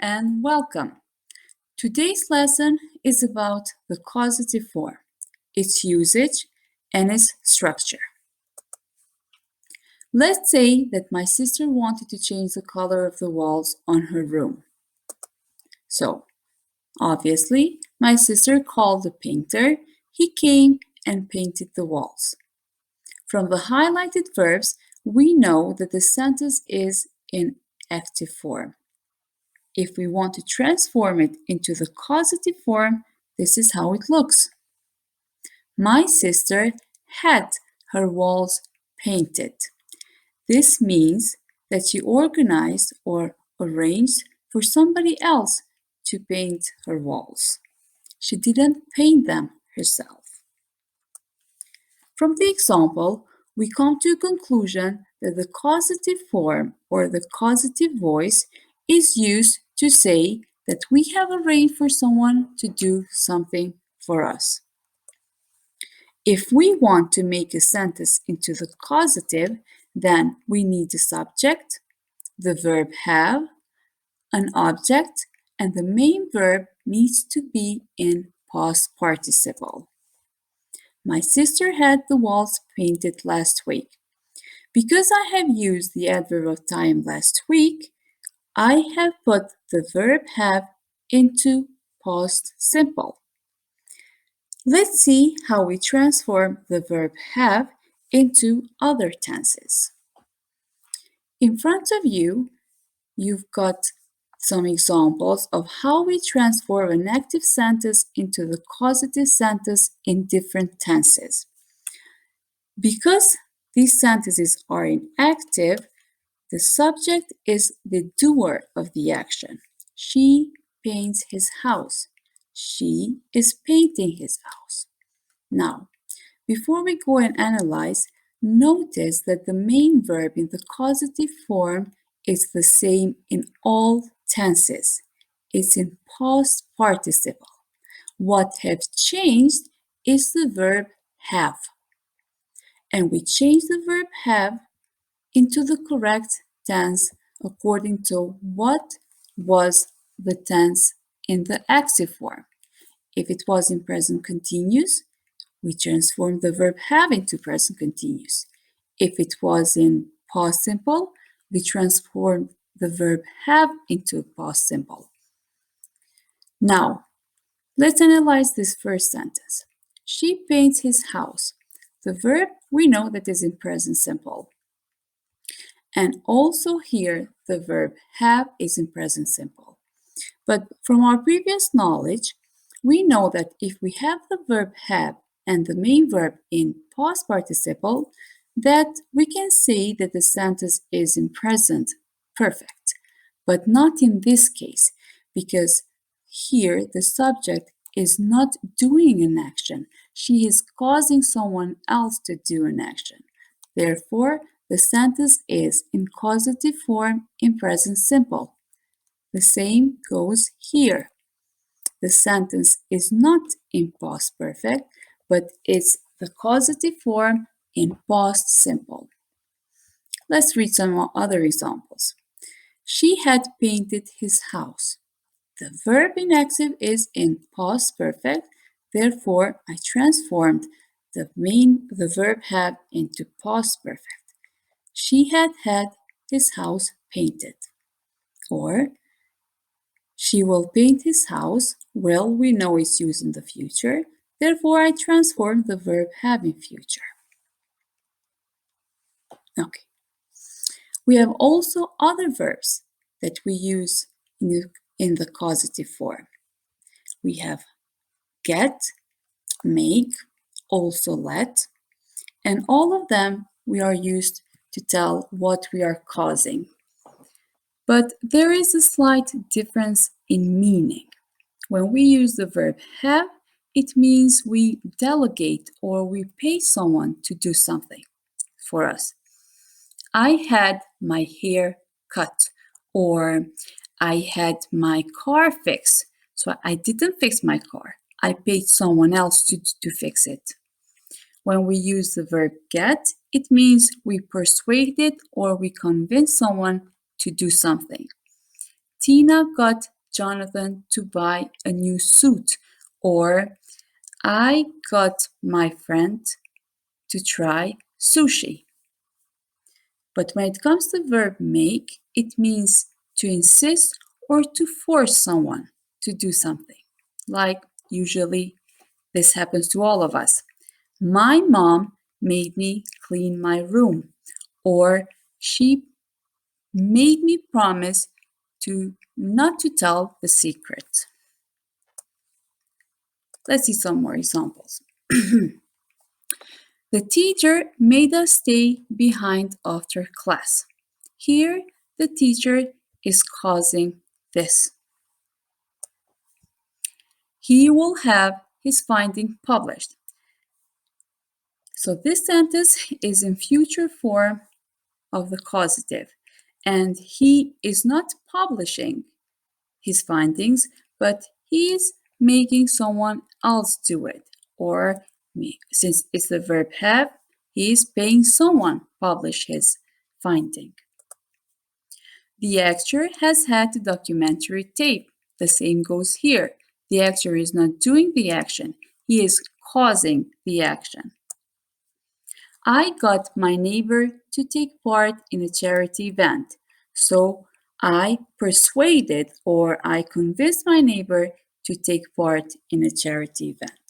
and welcome. Today's lesson is about the causative form, its usage, and its structure. Let's say that my sister wanted to change the color of the walls on her room. So, obviously, my sister called the painter. He came and painted the walls. From the highlighted verbs, we know that the sentence is in active form. If we want to transform it into the causative form, this is how it looks. My sister had her walls painted. This means that she organized or arranged for somebody else to paint her walls. She didn't paint them herself. From the example, we come to a conclusion that the causative form or the causative voice is used to say that we have arranged for someone to do something for us. If we want to make a sentence into the causative, then we need a subject, the verb have, an object, and the main verb needs to be in past participle. My sister had the walls painted last week. Because I have used the adverb of time last week, I have put the verb have into past simple. Let's see how we transform the verb have into other tenses. In front of you, you've got some examples of how we transform an active sentence into the causative sentence in different tenses. Because these sentences are in active, the subject is the doer of the action. She paints his house. She is painting his house. Now, before we go and analyze, notice that the main verb in the causative form is the same in all tenses. It's in past participle. What has changed is the verb have. And we change the verb have into the correct tense according to what was the tense in the active form. If it was in present continuous, we transform the verb have into present continuous. If it was in past simple, we transform the verb have into past simple. Now, let's analyze this first sentence. She paints his house. The verb we know that is in present simple. And also here, the verb have is in present simple. But from our previous knowledge, we know that if we have the verb have and the main verb in past participle, that we can say that the sentence is in present perfect. But not in this case, because here the subject is not doing an action. She is causing someone else to do an action. Therefore, the sentence is in causative form in present simple. The same goes here. The sentence is not in past perfect, but it's the causative form in past simple. Let's read some other examples. She had painted his house. The verb in active is in past perfect, therefore I transformed the verb have into past perfect. She had his house painted. Or she will paint his house. Well, we know it's used in the future. Therefore, I transform the verb have in future. Okay. We have also other verbs that we use in the causative form. We have get, make, also let, and all of them we are used to tell what we are causing. But there is a slight difference in meaning. When we use the verb have, it means we delegate or we pay someone to do something for us. I had my hair cut, or I had my car fixed. So I didn't fix my car. I paid someone else to fix it. When we use the verb get, it means we persuaded or we convinced someone to do something. Tina got Jonathan to buy a new suit, or I got my friend to try sushi. But when it comes to the verb make, it means to insist or to force someone to do something. Like usually this happens to all of us. My mom made me clean my room, or she made me promise to not to tell the secret. Let's see some more examples. The teacher made us stay behind after class. Here, the teacher is causing this. He will have his finding published. So this sentence is in future form of the causative, and he is not publishing his findings, but he is making someone else do it. Or since it's the verb have, he is paying someone publish his finding. The actor has had the documentary tape. The same goes here. The actor is not doing the action, he is causing the action. I got my neighbor to take part in a charity event. So I persuaded or I convinced my neighbor to take part in a charity event.